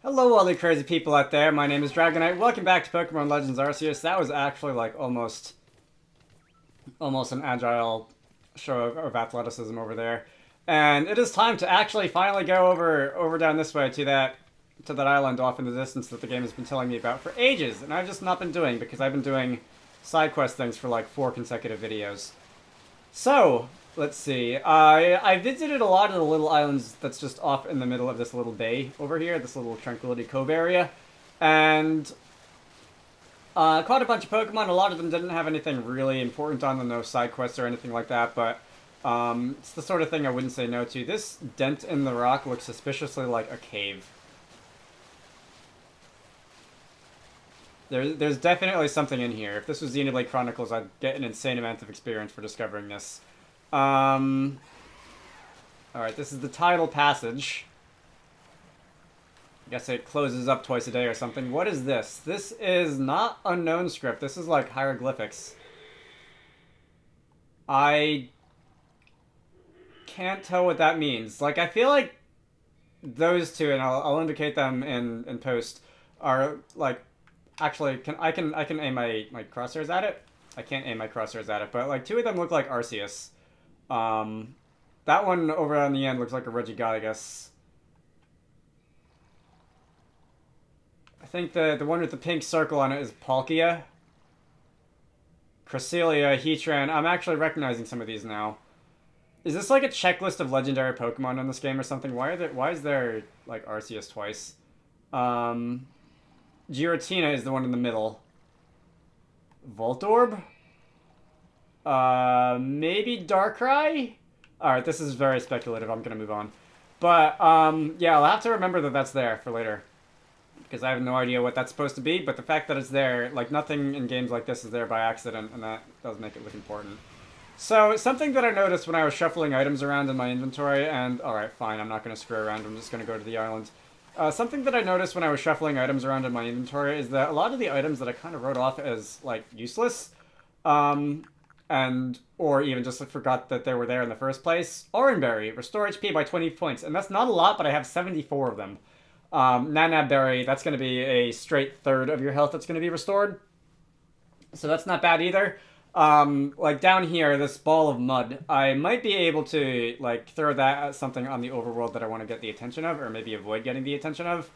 Hello, all the crazy people out there. My name is Dragonite. Welcome back to Pokemon Legends Arceus. That was actually like almost an agile show of athleticism over there, and it is time to actually finally go over down this way to that island off in the distance that the game has been telling me about for ages, and I've just not been doing because I've been doing side quest things for like 4 consecutive videos. So, let's see. I visited a lot of the little islands that's just off in the middle of this little bay over here, this little Tranquility Cove area, and caught a bunch of Pokemon. A lot of them didn't have anything really important on them, no side quests or anything like that, but it's the sort of thing I wouldn't say no to. This dent in the rock looks suspiciously like a cave. There's definitely something in here. If this was Xenoblade Chronicles, I'd get an insane amount of experience for discovering this. Alright, this is the tidal passage. I guess it closes up twice a day or something. What is this? This is not unknown script. This is like hieroglyphics. I can't tell what that means. Like, I feel like those two, and I'll indicate them in post, are like... Actually, I can aim my crosshairs at it? I can't aim my crosshairs at it, but like 2 of them look like Arceus. That one over on the end looks like a Regigigas. I think the one with the pink circle on it is Palkia. Cresselia, Heatran. I'm actually recognizing some of these now. Is this like a checklist of legendary Pokemon in this game or something? Why is there like Arceus twice? Giratina is the one in the middle. Voltorb? Maybe Darkrai? Alright, this is very speculative. I'm gonna move on. But, yeah, I'll have to remember that that's there for later. Because I have no idea what that's supposed to be, but the fact that it's there, like, nothing in games like this is there by accident, and that does make it look important. So, something that I noticed when I was shuffling items around in my inventory, and, alright, fine, I'm not gonna screw around, I'm just gonna go to the island. Something that I noticed when I was shuffling items around in my inventory is that a lot of the items that I kind of wrote off as, like, useless, or even just forgot that they were there in the first place. Oranberry, restore HP by 20 points, and that's not a lot, but I have 74 of them. Nanab that's going to be a straight third of your health that's going to be restored, so that's not bad either. Like down here, this ball of mud, I might be able to, like, throw that at something on the overworld that I want to get the attention of, or maybe avoid getting the attention of.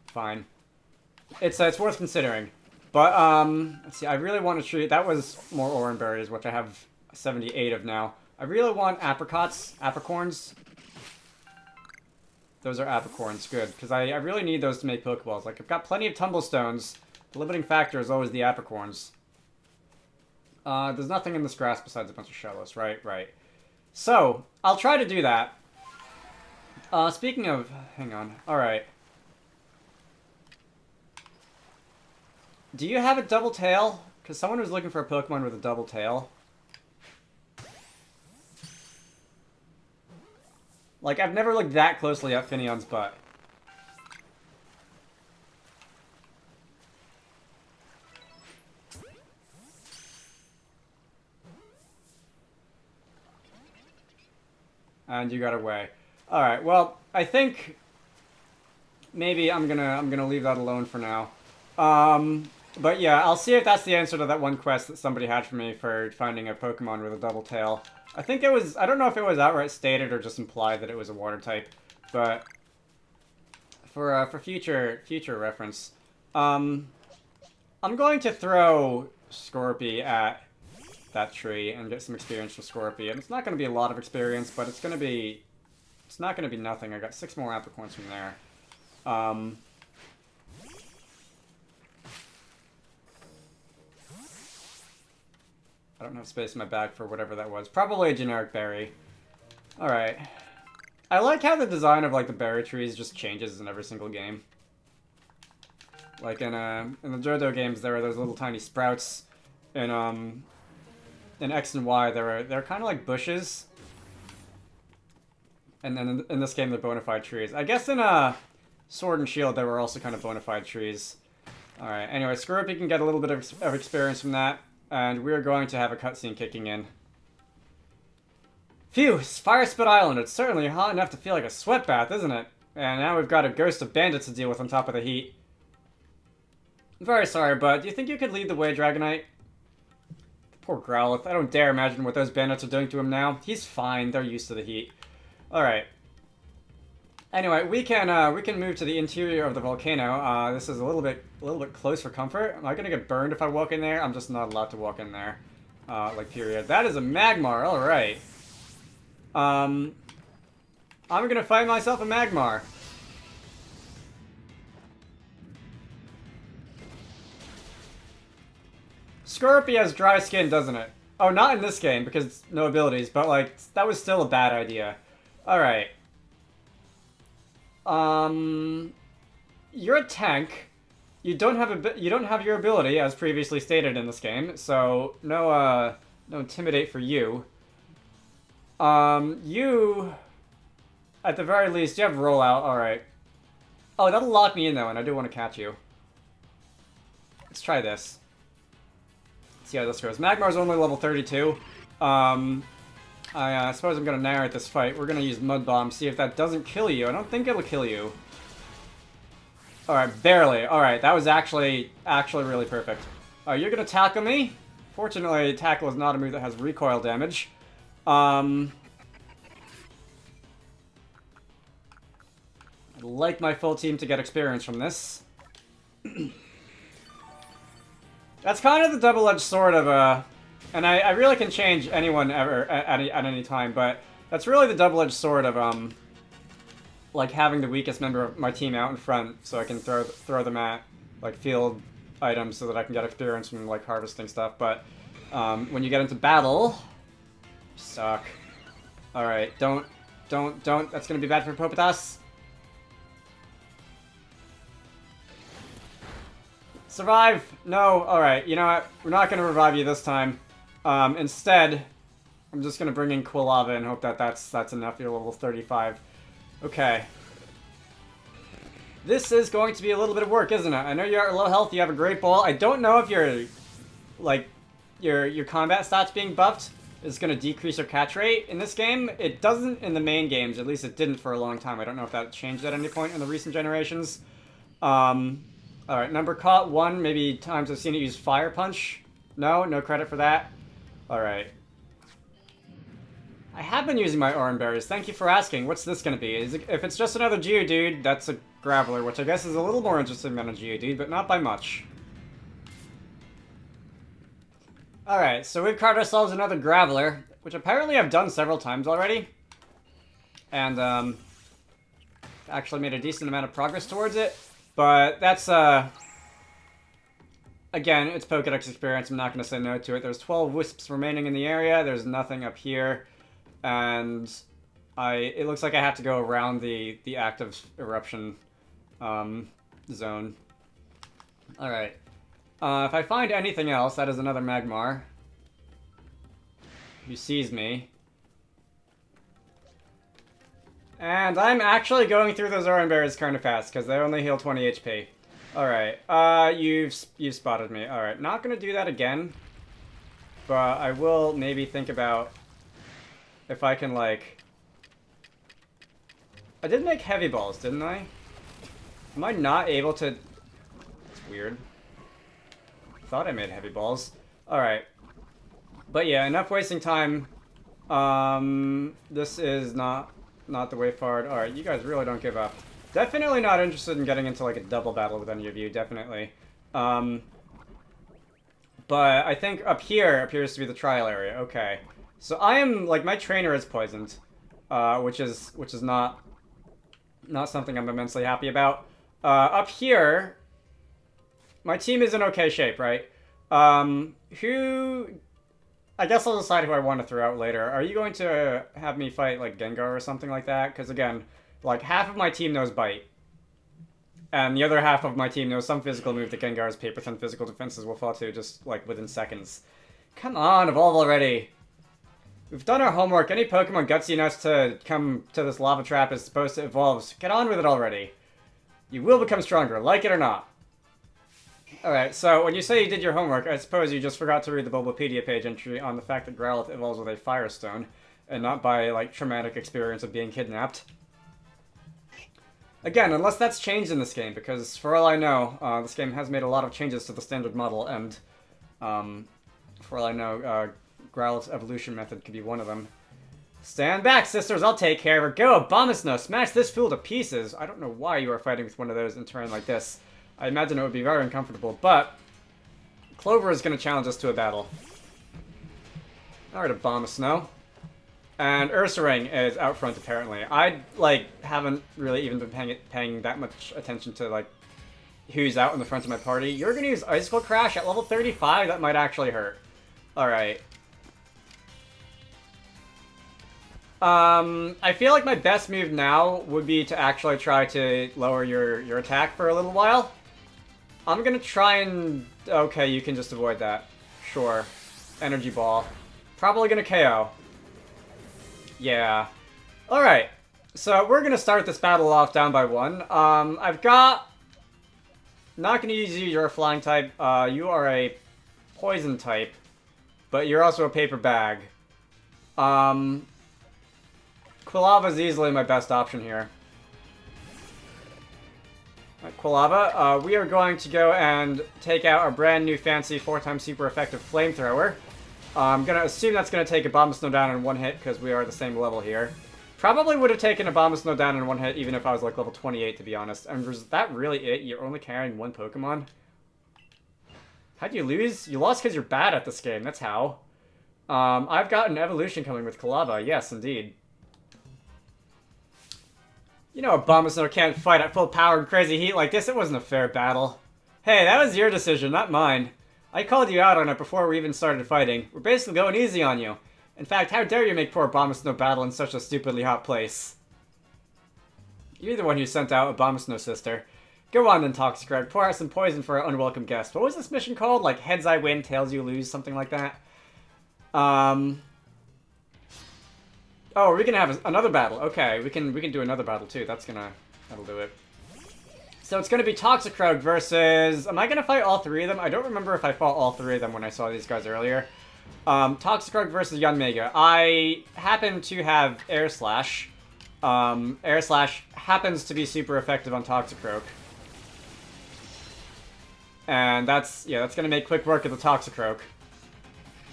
Fine. It's worth considering. But, let's see, I really want to treat... That was more Oranberries, which I have 78 of now. I really want apricots, apricorns. Those are apricorns, good. Because I really need those to make Pokeballs. Like, I've got plenty of tumblestones. The limiting factor is always the apricorns. There's nothing in this grass besides a bunch of shallows. Right. So, I'll try to do that. Speaking of... Hang on. Alright. Do you have a double tail? Because someone was looking for a Pokemon with a double tail. Like, I've never looked that closely at Finneon's butt. And you got away. Alright, well, I think maybe I'm gonna leave that alone for now. But yeah, I'll see if that's the answer to that one quest that somebody had for me for finding a Pokemon with a double tail. I think it was... I don't know if it was outright stated or just implied that it was a water type, but for future reference, I'm going to throw Scorpy at that tree and get some experience for Scorpy. And it's not going to be a lot of experience, but it's not going to be nothing. I got 6 more apricorns from there. I don't have space in my bag for whatever that was. Probably a generic berry. Alright. I like how the design of, like, the berry trees just changes in every single game. Like, in the Johto games, there are those little tiny sprouts. In X and Y, they're kind of like bushes. And then in this game, they're bona fide trees. I guess in Sword and Shield, they were also kind of bona fide trees. Alright, anyway, Scorpy can get a little bit of experience from that. And we're going to have a cutscene kicking in. Phew, Fire Spit Island. It's certainly hot enough to feel like a sweat bath, isn't it? And now we've got a ghost of bandits to deal with on top of the heat. I'm very sorry, but do you think you could lead the way, Dragonite? Poor Growlithe. I don't dare imagine what those bandits are doing to him now. He's fine. They're used to the heat. Alright. Anyway, we can move to the interior of the volcano. This is a little bit close for comfort. Am I gonna get burned if I walk in there? I'm just not allowed to walk in there. Like, period. That is a Magmar. Alright. I'm gonna fight myself a Magmar. Scorpy has dry skin, doesn't it? Oh, not in this game, because no abilities, but, like, that was still a bad idea. Alright. You're a tank. You don't have your ability, as previously stated in this game, so no intimidate for you. You, at the very least, you have rollout, alright. Oh, that'll lock me in, though, and I do want to catch you. Let's try this. See how this goes. Magmar's only level 32. I suppose I'm going to narrate this fight. We're going to use Mud Bomb, see if that doesn't kill you. I don't think it'll kill you. Alright, barely. Alright, that was actually really perfect. You're going to tackle me? Fortunately, tackle is not a move that has recoil damage. I'd like my full team to get experience from this. That's kind of the double-edged sword of, and I really can change anyone ever at any time, but that's really the double-edged sword of, like, having the weakest member of my team out in front so I can throw them at, like, field items so that I can get experience from, like, harvesting stuff, but, when you get into battle, you suck. Alright, don't, that's gonna be bad for Popitas. Survive! No! Alright, you know what? We're not gonna revive you this time. Instead, I'm just gonna bring in Quilava and hope that that's enough. You're level 35. Okay. This is going to be a little bit of work, isn't it? I know you're at low health, you have a great ball. I don't know if your combat stats being buffed is gonna decrease your catch rate in this game. It doesn't in the main games, at least it didn't for a long time. I don't know if that changed at any point in the recent generations. Alright, number caught 1, maybe times I've seen it use Fire Punch. No credit for that. Alright. I have been using my Oran Berries, thank you for asking. What's this gonna be? If it's just another Geodude, that's a Graveler, which I guess is a little more interesting than a Geodude, but not by much. Alright, so we've carved ourselves another Graveler, which apparently I've done several times already. And, actually made a decent amount of progress towards it. But that's, again, it's Pokédex experience. I'm not going to say no to it. There's 12 Wisps remaining in the area. There's nothing up here. And it looks like I have to go around the active eruption zone. Alright. If I find anything else, that is another Magmar who sees me. And I'm actually going through those Oran Berries kind of fast, because they only heal 20 HP. Alright, you've spotted me. Alright, not gonna do that again. But I will maybe think about if I can, like... I did make Heavy Balls, didn't I? Am I not able to... It's weird. I thought I made Heavy Balls. Alright. But yeah, enough wasting time. This is not the way forward. Alright, you guys really don't give up. Definitely not interested in getting into, like, a double battle with any of you, definitely. But I think up here appears to be the trial area. Okay. So I am, like, my trainer is poisoned. Which is not something I'm immensely happy about. Up here, my team is in okay shape, right? I guess I'll decide who I want to throw out later. Are you going to have me fight, like, Gengar or something like that? Because, again, like, half of my team knows Bite. And the other half of my team knows some physical move that Gengar's paper-thin physical defenses will fall to just, like, within seconds. Come on, evolve already! We've done our homework. Any Pokemon gutsy enough to come to this lava trap is supposed to evolve. So get on with it already. You will become stronger, like it or not. Alright, so when you say you did your homework, I suppose you just forgot to read the Bulbapedia page entry on the fact that Growlithe evolves with a Firestone. and not by, like, traumatic experience of being kidnapped. Again, unless that's changed in this game, because for all I know, this game has made a lot of changes to the standard model, and for all I know, Growlithe's evolution method could be one of them. Stand back, sisters, I'll take care of her. Go, Abomasnow, smash this fool to pieces. I don't know why you are fighting with one of those in terrain like this. I imagine it would be very uncomfortable, but Clover is going to challenge us to a battle. Alright, Abomasnow. And Ursaring is out front, apparently. I, like, haven't really even been paying that much attention to, like, who's out in the front of my party. You're going to use Icicle Crash at level 35? That might actually hurt. Alright. I feel like my best move now would be to actually try to lower your attack for a little while. I'm going to try and... Okay, you can just avoid that. Sure. Energy Ball. Probably going to KO. Yeah. Alright. So, we're gonna start this battle off down by 1. I've got... Not gonna use you, you're a flying type. You are a poison type. But you're also a paper bag. Quilava is easily my best option here. Right, Quilava, we are going to go and take out our brand new fancy 4x super effective flamethrower. I'm going to assume that's going to take Abomasnow down in 1 hit, because we are the same level here. Probably would have taken Abomasnow down in 1 hit, even if I was like level 28, to be honest. And was that really it? You're only carrying 1 Pokemon? How'd you lose? You lost because you're bad at this game, that's how. I've got an evolution coming with Quilava, yes, indeed. You know Abomasnow can't fight at full power and crazy heat like this. It wasn't a fair battle. Hey, that was your decision, not mine. I called you out on it before we even started fighting. We're basically going easy on you. In fact, how dare you make poor Abomasnow battle in such a stupidly hot place? You're the one who sent out Abomasnow, sister. Go on then, Toxicrag. Pour out some poison for our unwelcome guest. What was this mission called? Like, heads I win, tails you lose, something like that? Oh, are we gonna have another battle? Okay, we can do another battle too. That'll do it. So it's gonna be Toxicrag versus... Am I gonna fight all 3 of them? I don't remember if I fought all 3 of them when I saw these guys earlier. Toxicrag versus Yanmega. I happen to have Air Slash. Air Slash happens to be super effective on Toxicroak. And that's gonna make quick work of the Toxicroak.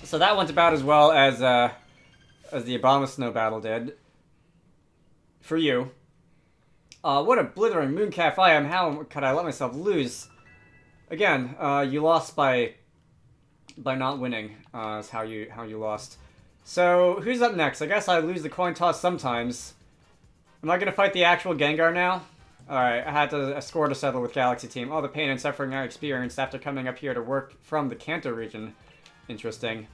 So that went about as well as the Abomasnow battle did. For you. What a blithering mooncalf I am. How could I let myself lose? Again, you lost by not winning, is how you lost. So, who's up next? I guess I lose the coin toss sometimes. Am I gonna fight the actual Gengar now? Alright, I had a score to settle with Galaxy Team. All the pain and suffering I experienced after coming up here to work from the Kanto region. Interesting.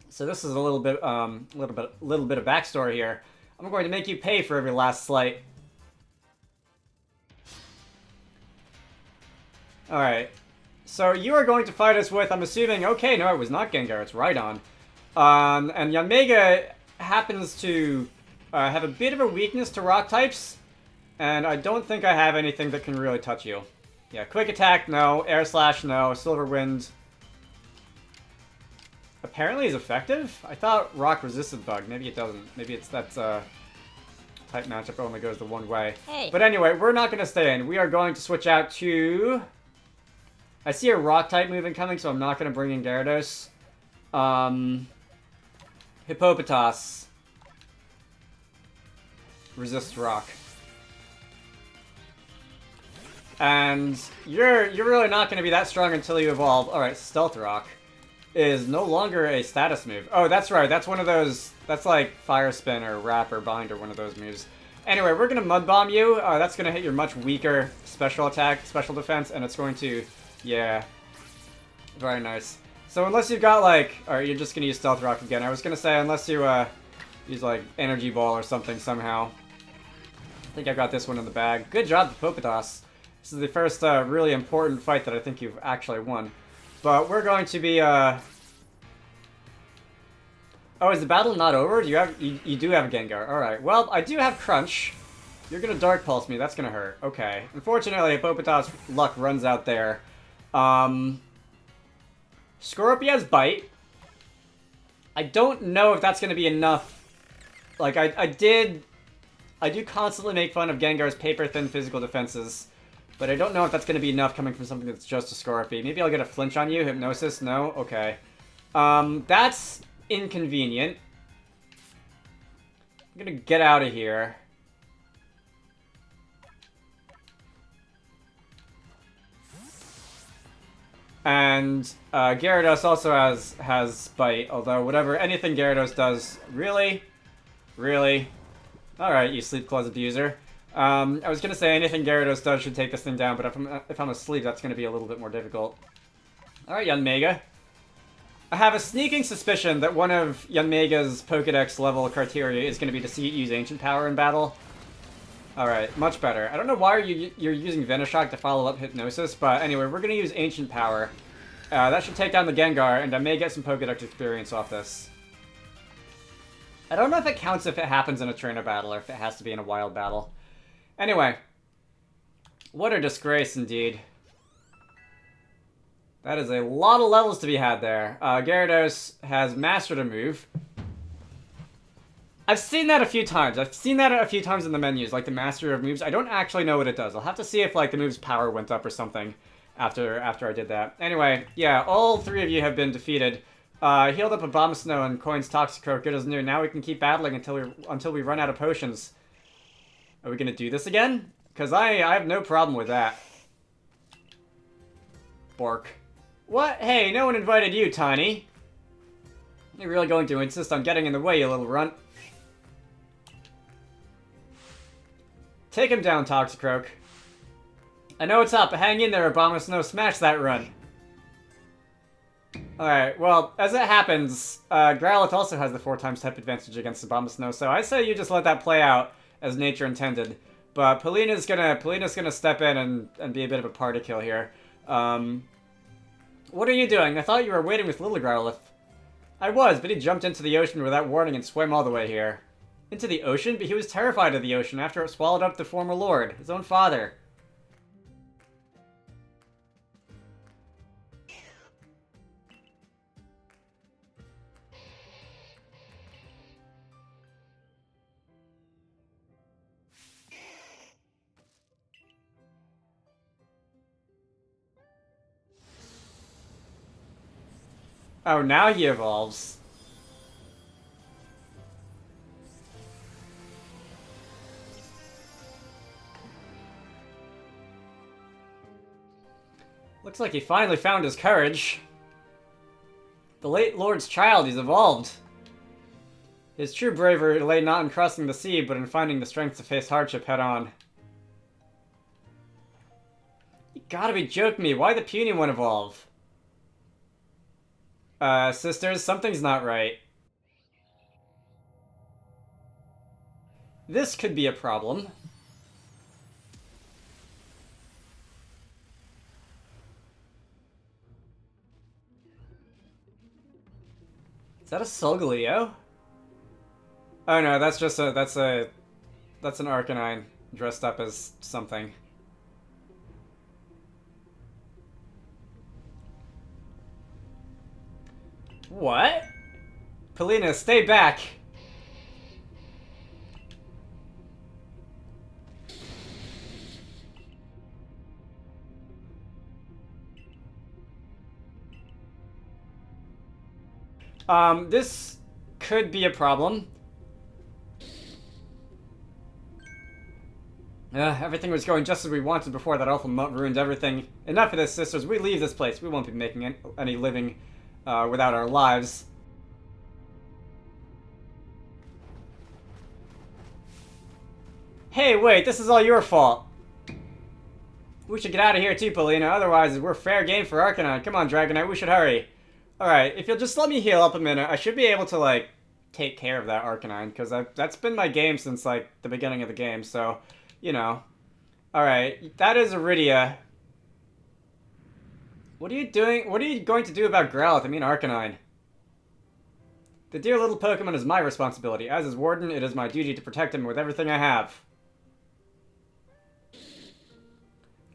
So this is a little bit of backstory here. I'm going to make you pay for every last slight. Alright. So you are going to fight us with, I'm assuming, okay, no, it was not Gengar, it's Rhydon. And Yanmega happens to have a bit of a weakness to rock types. And I don't think I have anything that can really touch you. Yeah, Quick Attack, no. Air Slash, no. Silver Wind apparently is effective? I thought Rock resisted Bug. Maybe it doesn't. Maybe it's that type matchup only goes the one way. Hey. But anyway, we're not going to stay in. We are going to switch out to... I see a Rock type move incoming, so I'm not going to bring in Gyarados. Hippopotas. Resist Rock. And you're really not going to be that strong until you evolve. Alright, Stealth Rock is no longer a status move. Oh, that's right. That's one of those... That's like Fire Spin or Wrap or Bind or one of those moves. Anyway, we're going to Mud Bomb you. That's going to hit your much weaker special attack, special defense, and it's going to... Yeah. Very nice. So unless you've got like... Alright, you're just going to use Stealth Rock again. I was going to say, unless you use like Energy Ball or something somehow. I think I've got this one in the bag. Good job, Hippopotas. This is the first really important fight that I think you've actually won. But we're going to be... Oh, is the battle not over? Do you have... You do have a Gengar. Alright. Well, I do have Crunch. You're going to Dark Pulse me. That's going to hurt. Okay. Unfortunately, Hippopotas' luck runs out there. Scorpia's Bite. I don't know if that's going to be enough Like, I do constantly make fun of Gengar's paper-thin physical defenses, but I don't know if that's going to be enough coming from something that's just a Scorpy. Maybe I'll get a flinch on you. Hypnosis? No? Okay. That's inconvenient. I'm gonna get out of here. And Gyarados also has Bite, although anything Gyarados does, really? Alright, you Sleep Clause abuser. I was gonna say anything Gyarados does should take this thing down, but if I'm asleep, that's gonna be a little bit more difficult. Alright, Yanmega. I have a sneaking suspicion that one of Yanmega's Pokedex level criteria is going to be to use Ancient Power in battle. Alright, much better. I don't know why you're using Venoshock to follow up Hypnosis, but anyway, we're going to use Ancient Power. That should take down the Gengar, and I may get some Pokedex experience off this. I don't know if it counts if it happens in a trainer battle, or if it has to be in a wild battle. Anyway. What a disgrace, indeed. That is a lot of levels to be had there. Gyarados has mastered a move. I've seen that a few times. I've seen that a few times in the menus, like the master of moves. I don't actually know what it does. I'll have to see if like the move's power went up or something after I did that. Anyway, yeah, all three of you have been defeated. Healed up Abomasnow and Coin's Toxicroak, good as new. Now we can keep battling until we run out of potions. Are we gonna do this again? Because I have no problem with that. Bork. What? Hey, no one invited you, Tiny. You're really going to insist on getting in the way, you little runt. Take him down, Toxicroak. I know what's up, but hang in there, Abomasnow. Smash that run. Alright, well, as it happens, Growlithe also has the 4x type advantage against Abomasnow, so I say you just let that play out as nature intended. But Polina's gonna step in and be a bit of a party kill here. What are you doing? I thought you were waiting with little Growlithe. I was, but he jumped into the ocean without warning and swam all the way here. Into the ocean? But he was terrified of the ocean after it swallowed up the former lord, his own father. Oh, now he evolves. Looks like he finally found his courage. The late Lord's child, he's evolved. His true bravery lay not in crossing the sea, but in finding the strength to face hardship head-on. You gotta be joking me, why the puny one evolve? Sisters, something's not right. This could be a problem. Is that a Solgaleo? Oh no, that's just that's an Arcanine dressed up as something. What? Polina, stay back! This could be a problem. Everything was going just as we wanted before that awful mutt ruined everything. Enough of this, sisters. We leave this place. We won't be making any living without our lives. Hey, wait, this is all your fault. We should get out of here too, Polina, otherwise we're fair game for Arcanine. Come on, Dragonite, we should hurry. Alright, if you'll just let me heal up a minute, I should be able to, like, take care of that Arcanine, because that's been my game since, like, the beginning of the game, so, you know. Alright, that is Iridia. What are you doing? What are you going to do about Growlithe? I mean Arcanine. The dear little Pokemon is my responsibility. As his warden, it is my duty to protect him with everything I have.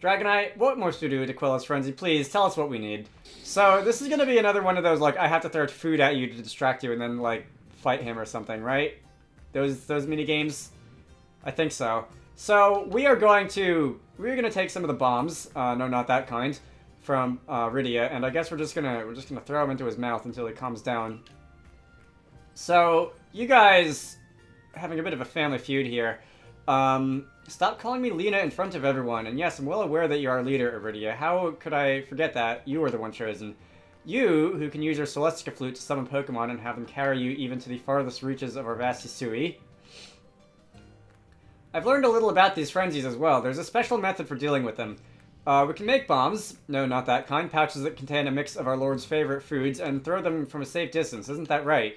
Dragonite, what more to do to quell his frenzy? Please, tell us what we need. So, this is gonna be another one of those, like, I have to throw food at you to distract you and then, like, fight him or something, right? those mini games. I think so. So we're gonna take some of the bombs. No, not that kind. From Rydia, and I guess we're just gonna throw him into his mouth until he calms down. So you guys having a bit of a family feud here. Stop calling me Lena in front of everyone. And yes, I'm well aware that you are leader, Iridia. How could I forget that? You are the one chosen. You, who can use your Celestica Flute to summon Pokemon and have them carry you even to the farthest reaches of our vast Hisui. I've learned a little about these frenzies as well. There's a special method for dealing with them. We can make bombs. No, not that kind. Pouches that contain a mix of our Lord's favorite foods and throw them from a safe distance. Isn't that right?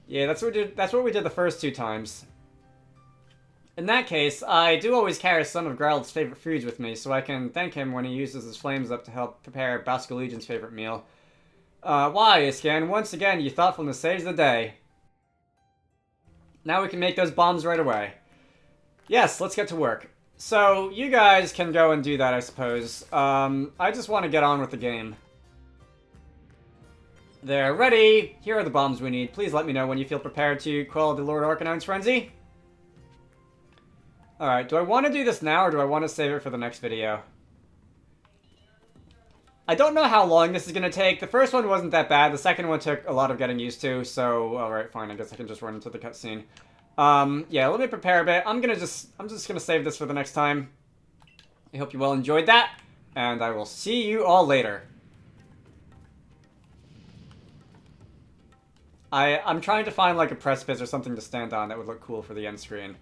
Yeah, that's what we did the first 2 times. In that case, I do always carry some of Growlithe's favorite foods with me, so I can thank him when he uses his flames up to help prepare Basculegion's favorite meal. Why, Iscan? Once again, your thoughtfulness saves the day. Now we can make those bombs right away. Yes, let's get to work. So, you guys can go and do that, I suppose. I just want to get on with the game. They're ready! Here are the bombs we need. Please let me know when you feel prepared to quell the Lord Arcanine's frenzy. Alright, do I want to do this now, or do I want to save it for the next video? I don't know how long this is going to take. The first one wasn't that bad. The second one took a lot of getting used to, so... Alright, fine. I guess I can just run into the cutscene. Yeah, let me prepare a bit. I'm just gonna save this for the next time. I hope you all enjoyed that, and I will see you all later. I'm trying to find, like, a precipice or something to stand on that would look cool for the end screen.